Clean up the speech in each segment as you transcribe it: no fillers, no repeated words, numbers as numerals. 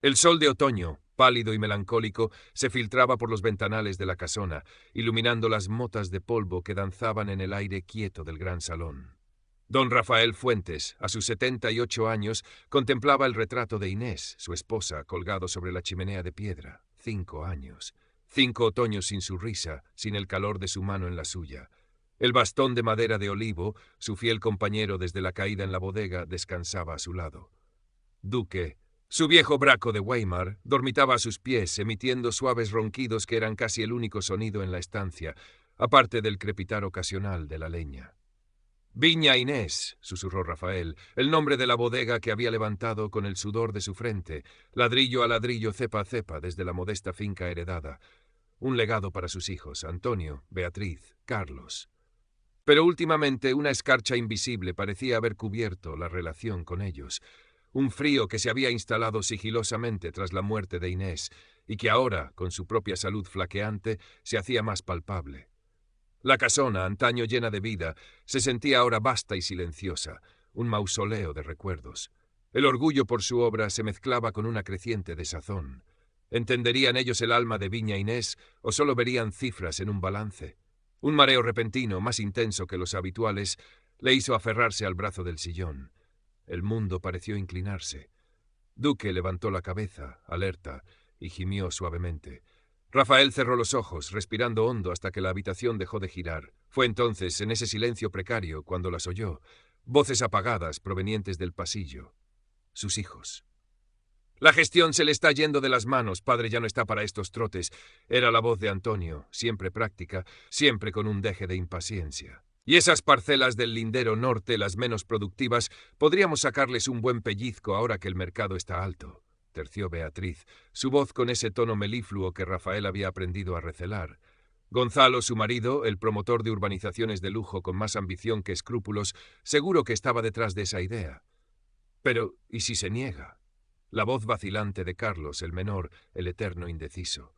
El sol de otoño, pálido y melancólico, se filtraba por los ventanales de la casona, iluminando las motas de polvo que danzaban en el aire quieto del gran salón. Don Rafael Fuentes, a sus 78 años, contemplaba el retrato de Inés, su esposa, colgado sobre la chimenea de piedra. 5 años. 5 otoños sin su risa, sin el calor de su mano en la suya. El bastón de madera de olivo, su fiel compañero desde la caída en la bodega, descansaba a su lado. Duque, su viejo braco de Weimar, dormitaba a sus pies, emitiendo suaves ronquidos que eran casi el único sonido en la estancia, aparte del crepitar ocasional de la leña. Viña Inés, susurró Rafael, el nombre de la bodega que había levantado con el sudor de su frente, ladrillo a ladrillo, cepa a cepa, desde la modesta finca heredada. Un legado para sus hijos, Antonio, Beatriz, Carlos. Pero últimamente una escarcha invisible parecía haber cubierto la relación con ellos. Un frío que se había instalado sigilosamente tras la muerte de Inés y que ahora, con su propia salud flaqueante, se hacía más palpable. La casona, antaño llena de vida, se sentía ahora vasta y silenciosa, un mausoleo de recuerdos. El orgullo por su obra se mezclaba con una creciente desazón. ¿Entenderían ellos el alma de Viña Inés o solo verían cifras en un balance? Un mareo repentino, más intenso que los habituales, le hizo aferrarse al brazo del sillón. El mundo pareció inclinarse. Duque levantó la cabeza, alerta, y gimió suavemente. Rafael cerró los ojos, respirando hondo hasta que la habitación dejó de girar. Fue entonces, en ese silencio precario, cuando las oyó, voces apagadas provenientes del pasillo. Sus hijos. La gestión se le está yendo de las manos, padre ya no está para estos trotes. Era la voz de Antonio, siempre práctica, siempre con un deje de impaciencia. Y esas parcelas del lindero norte, las menos productivas, podríamos sacarles un buen pellizco ahora que el mercado está alto, terció Beatriz, su voz con ese tono melifluo que Rafael había aprendido a recelar. Gonzalo, su marido, el promotor de urbanizaciones de lujo con más ambición que escrúpulos, seguro que estaba detrás de esa idea. Pero, ¿y si se niega? La voz vacilante de Carlos, el menor, el eterno indeciso.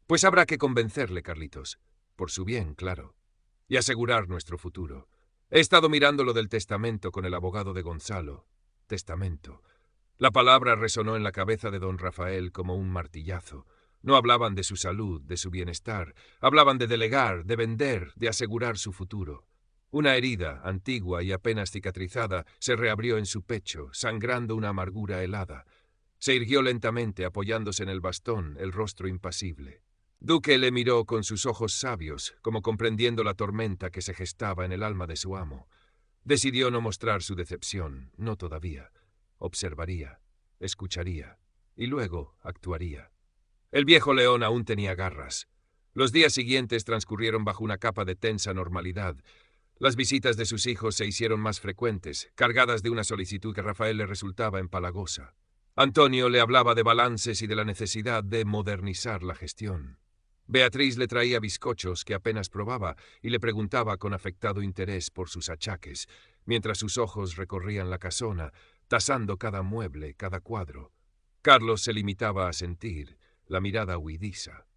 Pues habrá que convencerle, Carlitos. Por su bien, claro. Y asegurar nuestro futuro. He estado mirando lo del testamento con el abogado de Gonzalo. Testamento. La palabra resonó en la cabeza de don Rafael como un martillazo. No hablaban de su salud, de su bienestar. Hablaban de delegar, de vender, de asegurar su futuro. Una herida, antigua y apenas cicatrizada, se reabrió en su pecho, sangrando una amargura helada. Se irguió lentamente, apoyándose en el bastón, el rostro impasible. Duque le miró con sus ojos sabios, como comprendiendo la tormenta que se gestaba en el alma de su amo. Decidió no mostrar su decepción, no todavía. Observaría, escucharía, y luego actuaría. El viejo león aún tenía garras. Los días siguientes transcurrieron bajo una capa de tensa normalidad. Las visitas de sus hijos se hicieron más frecuentes, cargadas de una solicitud que a Rafael le resultaba empalagosa. Antonio le hablaba de balances y de la necesidad de modernizar la gestión. Beatriz le traía bizcochos que apenas probaba y le preguntaba con afectado interés por sus achaques, mientras sus ojos recorrían la casona, tasando cada mueble, cada cuadro. Carlos se limitaba a sentir, la mirada huidiza.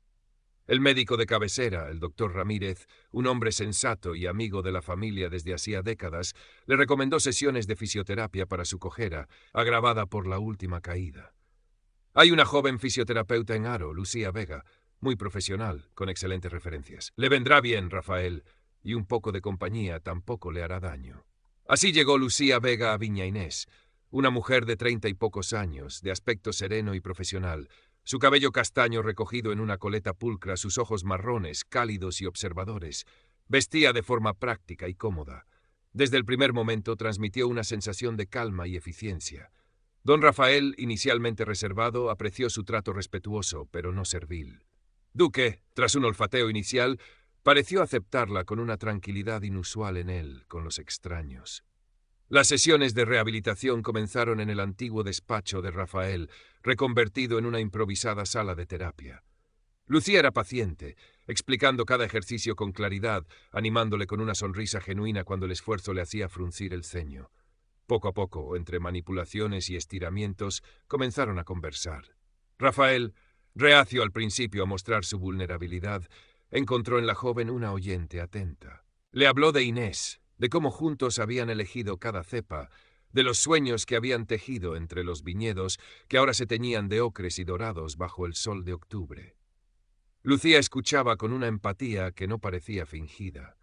El médico de cabecera, el doctor Ramírez, un hombre sensato y amigo de la familia desde hacía décadas, le recomendó sesiones de fisioterapia para su cojera, agravada por la última caída. Hay una joven fisioterapeuta en Haro, Lucía Vega, muy profesional, con excelentes referencias. Le vendrá bien, Rafael, y un poco de compañía tampoco le hará daño. Así llegó Lucía Vega a Viña Inés, una mujer de 30 y pocos años, de aspecto sereno y profesional, su cabello castaño recogido en una coleta pulcra, sus ojos marrones, cálidos y observadores. Vestía de forma práctica y cómoda. Desde el primer momento transmitió una sensación de calma y eficiencia. Don Rafael, inicialmente reservado, apreció su trato respetuoso, pero no servil. Duque, tras un olfateo inicial, pareció aceptarla con una tranquilidad inusual en él, con los extraños. Las sesiones de rehabilitación comenzaron en el antiguo despacho de Rafael, reconvertido en una improvisada sala de terapia. Lucía era paciente, explicando cada ejercicio con claridad, animándole con una sonrisa genuina cuando el esfuerzo le hacía fruncir el ceño. Poco a poco, entre manipulaciones y estiramientos, comenzaron a conversar. Rafael, reacio al principio a mostrar su vulnerabilidad, encontró en la joven una oyente atenta. Le habló de Inés, de cómo juntos habían elegido cada cepa, de los sueños que habían tejido entre los viñedos, que ahora se teñían de ocres y dorados bajo el sol de octubre. Lucía escuchaba con una empatía que no parecía fingida.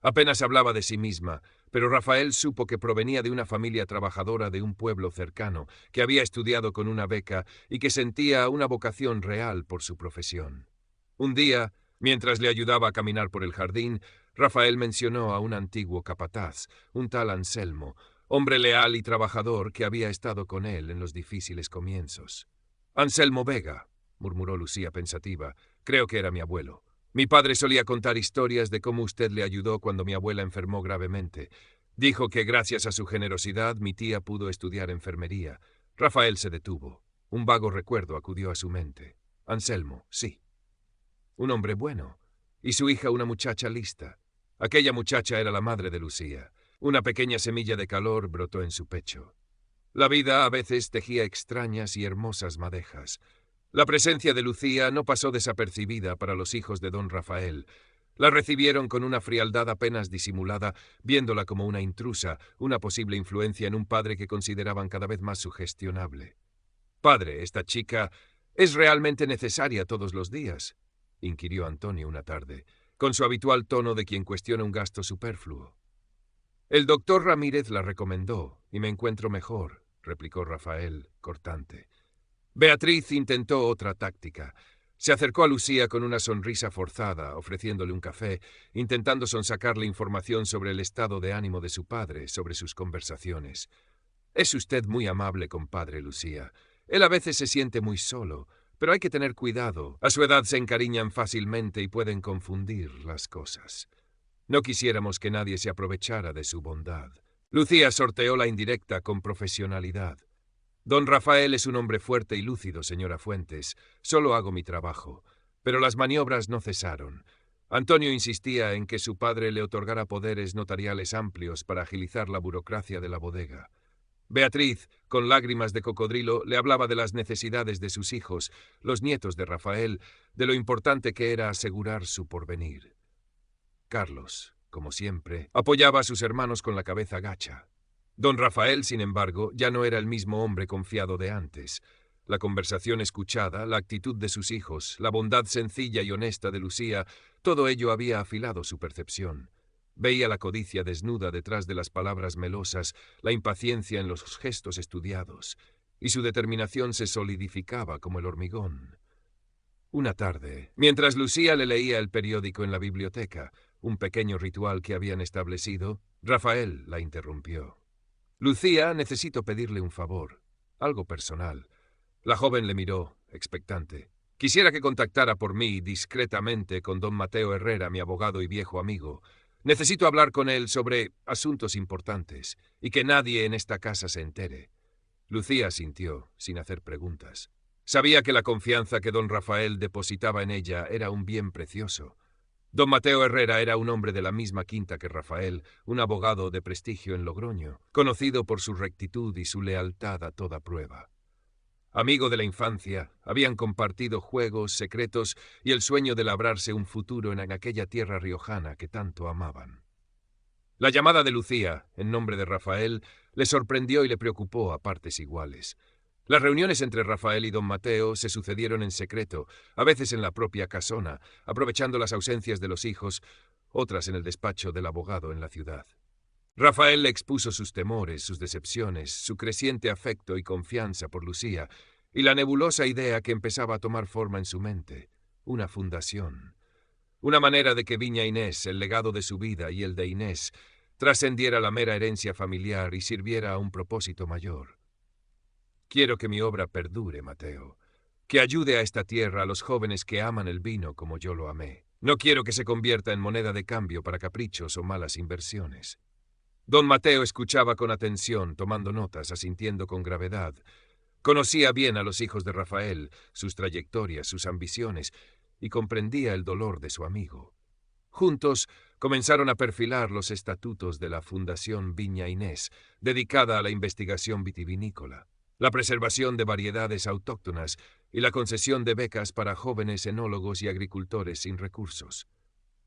Apenas hablaba de sí misma, pero Rafael supo que provenía de una familia trabajadora de un pueblo cercano, que había estudiado con una beca y que sentía una vocación real por su profesión. Un día, mientras le ayudaba a caminar por el jardín, Rafael mencionó a un antiguo capataz, un tal Anselmo, hombre leal y trabajador que había estado con él en los difíciles comienzos. «Anselmo Vega», murmuró Lucía pensativa, «creo que era mi abuelo. Mi padre solía contar historias de cómo usted le ayudó cuando mi abuela enfermó gravemente. Dijo que gracias a su generosidad mi tía pudo estudiar enfermería». Rafael se detuvo. Un vago recuerdo acudió a su mente. Anselmo, sí. Un hombre bueno. Y su hija una muchacha lista. Aquella muchacha era la madre de Lucía. Una pequeña semilla de calor brotó en su pecho. La vida a veces tejía extrañas y hermosas madejas. La presencia de Lucía no pasó desapercibida para los hijos de don Rafael. La recibieron con una frialdad apenas disimulada, viéndola como una intrusa, una posible influencia en un padre que consideraban cada vez más sugestionable. «Padre, esta chica es realmente necesaria todos los días», inquirió Antonio una tarde, con su habitual tono de quien cuestiona un gasto superfluo. «El doctor Ramírez la recomendó, y me encuentro mejor», replicó Rafael, cortante. Beatriz intentó otra táctica. Se acercó a Lucía con una sonrisa forzada, ofreciéndole un café, intentando sonsacarle información sobre el estado de ánimo de su padre, sobre sus conversaciones. «Es usted muy amable, compadre Lucía. Él a veces se siente muy solo, pero hay que tener cuidado. A su edad se encariñan fácilmente y pueden confundir las cosas. No quisiéramos que nadie se aprovechara de su bondad». Lucía sorteó la indirecta con profesionalidad. «Don Rafael es un hombre fuerte y lúcido, señora Fuentes. Solo hago mi trabajo». Pero las maniobras no cesaron. Antonio insistía en que su padre le otorgara poderes notariales amplios para agilizar la burocracia de la bodega. Beatriz, con lágrimas de cocodrilo, le hablaba de las necesidades de sus hijos, los nietos de Rafael, de lo importante que era asegurar su porvenir. Carlos, como siempre, apoyaba a sus hermanos con la cabeza gacha. Don Rafael, sin embargo, ya no era el mismo hombre confiado de antes. La conversación escuchada, la actitud de sus hijos, la bondad sencilla y honesta de Lucía, todo ello había afilado su percepción. Veía la codicia desnuda detrás de las palabras melosas, la impaciencia en los gestos estudiados, y su determinación se solidificaba como el hormigón. Una tarde, mientras Lucía le leía el periódico en la biblioteca, un pequeño ritual que habían establecido, Rafael la interrumpió. «Lucía, necesito pedirle un favor, algo personal». La joven le miró, expectante. «Quisiera que contactara por mí, discretamente, con don Mateo Herrera, mi abogado y viejo amigo. Necesito hablar con él sobre asuntos importantes, y que nadie en esta casa se entere». Lucía asintió, sin hacer preguntas. Sabía que la confianza que don Rafael depositaba en ella era un bien precioso. Don Mateo Herrera era un hombre de la misma quinta que Rafael, un abogado de prestigio en Logroño, conocido por su rectitud y su lealtad a toda prueba. Amigo de la infancia, habían compartido juegos, secretos y el sueño de labrarse un futuro en aquella tierra riojana que tanto amaban. La llamada de Lucía, en nombre de Rafael, le sorprendió y le preocupó a partes iguales. Las reuniones entre Rafael y don Mateo se sucedieron en secreto, a veces en la propia casona, aprovechando las ausencias de los hijos, otras en el despacho del abogado en la ciudad. Rafael le expuso sus temores, sus decepciones, su creciente afecto y confianza por Lucía, y la nebulosa idea que empezaba a tomar forma en su mente, una fundación. Una manera de que Viña Inés, el legado de su vida y el de Inés, trascendiera la mera herencia familiar y sirviera a un propósito mayor. «Quiero que mi obra perdure, Mateo, que ayude a esta tierra a los jóvenes que aman el vino como yo lo amé. No quiero que se convierta en moneda de cambio para caprichos o malas inversiones». Don Mateo escuchaba con atención, tomando notas, asintiendo con gravedad. Conocía bien a los hijos de Rafael, sus trayectorias, sus ambiciones, y comprendía el dolor de su amigo. Juntos comenzaron a perfilar los estatutos de la Fundación Viña Inés, dedicada a la investigación vitivinícola, la preservación de variedades autóctonas y la concesión de becas para jóvenes enólogos y agricultores sin recursos.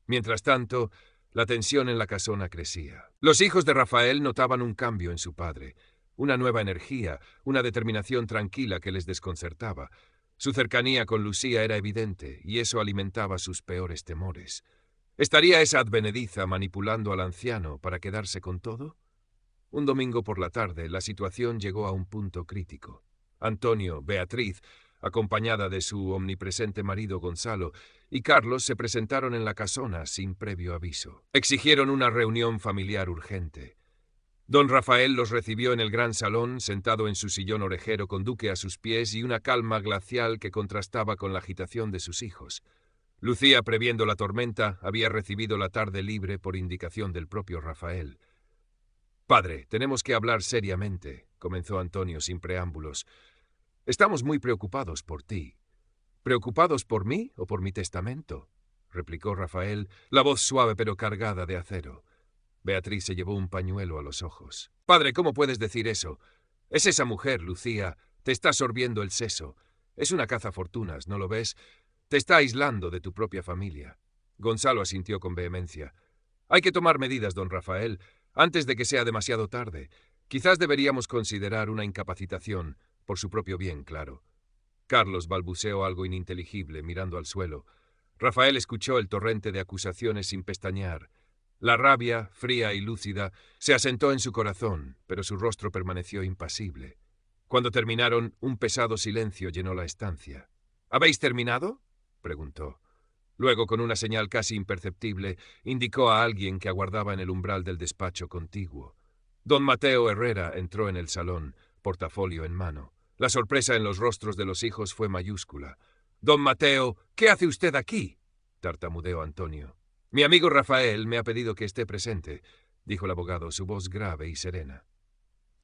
Mientras tanto, la tensión en la casona crecía. Los hijos de Rafael notaban un cambio en su padre. una nueva energía, una determinación tranquila que les desconcertaba. Su cercanía con Lucía era evidente, y eso alimentaba sus peores temores. ¿Estaría esa advenediza manipulando al anciano para quedarse con todo? Un domingo por la tarde, la situación llegó a un punto crítico. Antonio, Beatriz, acompañada de su omnipresente marido Gonzalo, y Carlos se presentaron en la casona sin previo aviso. Exigieron una reunión familiar urgente. Don Rafael los recibió en el gran salón, sentado en su sillón orejero con Duque a sus pies y una calma glacial que contrastaba con la agitación de sus hijos. Lucía, previendo la tormenta, había recibido la tarde libre por indicación del propio Rafael. «Padre, tenemos que hablar seriamente», comenzó Antonio sin preámbulos. «Estamos muy preocupados por ti». «¿Preocupados por mí o por mi testamento?», replicó Rafael, la voz suave pero cargada de acero. Beatriz se llevó un pañuelo a los ojos. «Padre, ¿cómo puedes decir eso? Es esa mujer, Lucía. Te está sorbiendo el seso. Es una cazafortunas, ¿no lo ves? Te está aislando de tu propia familia». Gonzalo asintió con vehemencia. «Hay que tomar medidas, don Rafael, antes de que sea demasiado tarde. Quizás deberíamos considerar una incapacitación, por su propio bien, claro». Carlos balbuceó algo ininteligible, mirando al suelo. Rafael escuchó el torrente de acusaciones sin pestañear. La rabia, fría y lúcida, se asentó en su corazón, pero su rostro permaneció impasible. Cuando terminaron, un pesado silencio llenó la estancia. «¿Habéis terminado?», preguntó. Luego, con una señal casi imperceptible, indicó a alguien que aguardaba en el umbral del despacho contiguo. Don Mateo Herrera entró en el salón, portafolio en mano. La sorpresa en los rostros de los hijos fue mayúscula. «Don Mateo, ¿qué hace usted aquí?», tartamudeó Antonio. «Mi amigo Rafael me ha pedido que esté presente», dijo el abogado, su voz grave y serena.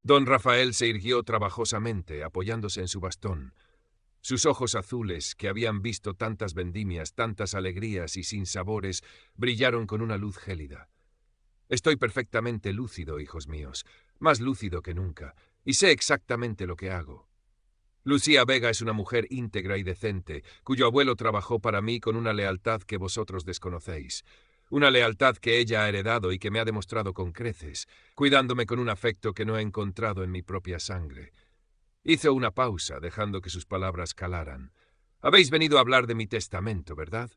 Don Rafael se irguió trabajosamente, apoyándose en su bastón. Sus ojos azules, que habían visto tantas vendimias, tantas alegrías y sinsabores, brillaron con una luz gélida. «Estoy perfectamente lúcido, hijos míos, más lúcido que nunca, y sé exactamente lo que hago. Lucía Vega es una mujer íntegra y decente, cuyo abuelo trabajó para mí con una lealtad que vosotros desconocéis. Una lealtad que ella ha heredado y que me ha demostrado con creces, cuidándome con un afecto que no he encontrado en mi propia sangre». Hizo una pausa, dejando que sus palabras calaran. «Habéis venido a hablar de mi testamento, ¿verdad?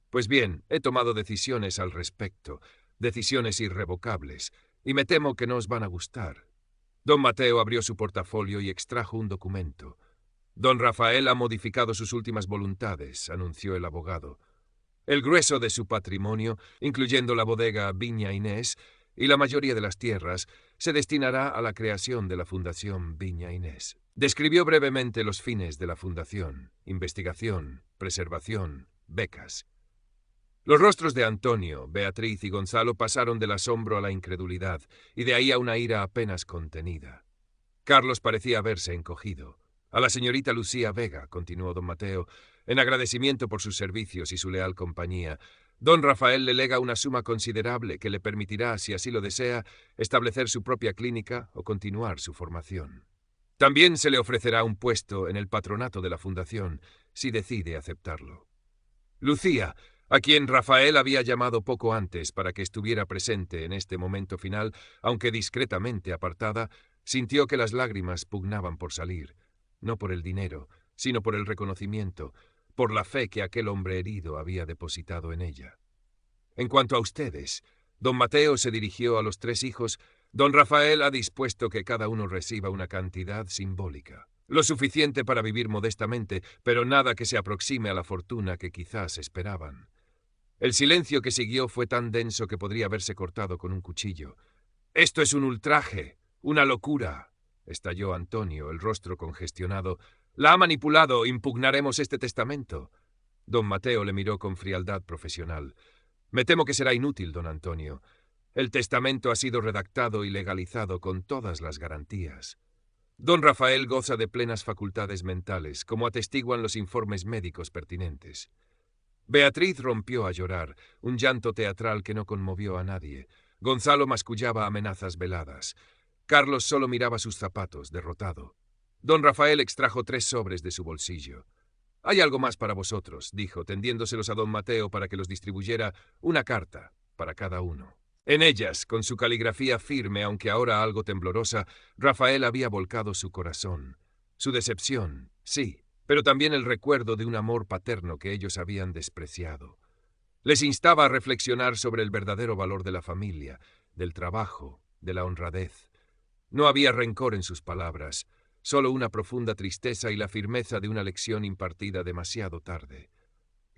Pues bien, he tomado decisiones al respecto, decisiones irrevocables, y me temo que no os van a gustar». Don Mateo abrió su portafolio y extrajo un documento. «Don Rafael ha modificado sus últimas voluntades», anunció el abogado. «El grueso de su patrimonio, incluyendo la bodega Viña Inés y la mayoría de las tierras, se destinará a la creación de la Fundación Viña Inés». Describió brevemente los fines de la fundación: investigación, preservación, becas. Los rostros de Antonio, Beatriz y Gonzalo pasaron del asombro a la incredulidad, y de ahí a una ira apenas contenida. Carlos parecía haberse encogido. «A la señorita Lucía Vega», continuó don Mateo, «en agradecimiento por sus servicios y su leal compañía, don Rafael le lega una suma considerable que le permitirá, si así lo desea, establecer su propia clínica o continuar su formación. También se le ofrecerá un puesto en el patronato de la fundación, si decide aceptarlo». Lucía, a quien Rafael había llamado poco antes para que estuviera presente en este momento final, aunque discretamente apartada, sintió que las lágrimas pugnaban por salir, no por el dinero, sino por el reconocimiento, por la fe que aquel hombre herido había depositado en ella. «En cuanto a ustedes», don Mateo se dirigió a los tres hijos, «don Rafael ha dispuesto que cada uno reciba una cantidad simbólica. Lo suficiente para vivir modestamente, pero nada que se aproxime a la fortuna que quizás esperaban». El silencio que siguió fue tan denso que podría haberse cortado con un cuchillo. «Esto es un ultraje, una locura», estalló Antonio, el rostro congestionado. «La ha manipulado, impugnaremos este testamento». Don Mateo le miró con frialdad profesional. «Me temo que será inútil, don Antonio. El testamento ha sido redactado y legalizado con todas las garantías. Don Rafael goza de plenas facultades mentales, como atestiguan los informes médicos pertinentes». Beatriz rompió a llorar, un llanto teatral que no conmovió a nadie. Gonzalo mascullaba amenazas veladas. Carlos solo miraba sus zapatos, derrotado. Don Rafael extrajo 3 sobres de su bolsillo. «Hay algo más para vosotros», dijo, tendiéndoselos a don Mateo para que los distribuyera, una carta para cada uno. En ellas, con su caligrafía firme, aunque ahora algo temblorosa, Rafael había volcado su corazón. Su decepción, sí, pero también el recuerdo de un amor paterno que ellos habían despreciado. Les instaba a reflexionar sobre el verdadero valor de la familia, del trabajo, de la honradez. No había rencor en sus palabras, solo una profunda tristeza y la firmeza de una lección impartida demasiado tarde.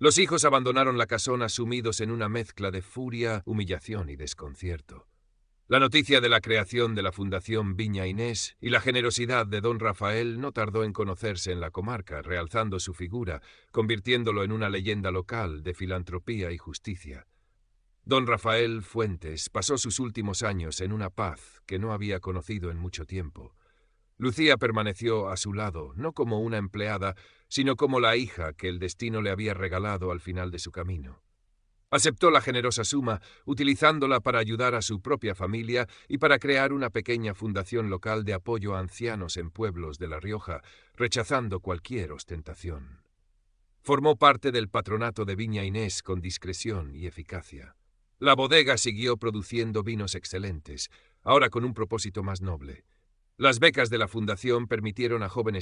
Los hijos abandonaron la casona sumidos en una mezcla de furia, humillación y desconcierto. La noticia de la creación de la Fundación Viña Inés y la generosidad de don Rafael no tardó en conocerse en la comarca, realzando su figura, convirtiéndolo en una leyenda local de filantropía y justicia. Don Rafael Fuentes pasó sus últimos años en una paz que no había conocido en mucho tiempo. Lucía permaneció a su lado, no como una empleada, sino como la hija que el destino le había regalado al final de su camino. Aceptó la generosa suma, utilizándola para ayudar a su propia familia y para crear una pequeña fundación local de apoyo a ancianos en pueblos de La Rioja, rechazando cualquier ostentación. Formó parte del patronato de Viña Inés con discreción y eficacia. La bodega siguió produciendo vinos excelentes, ahora con un propósito más noble. Las becas de la fundación permitieron a jóvenes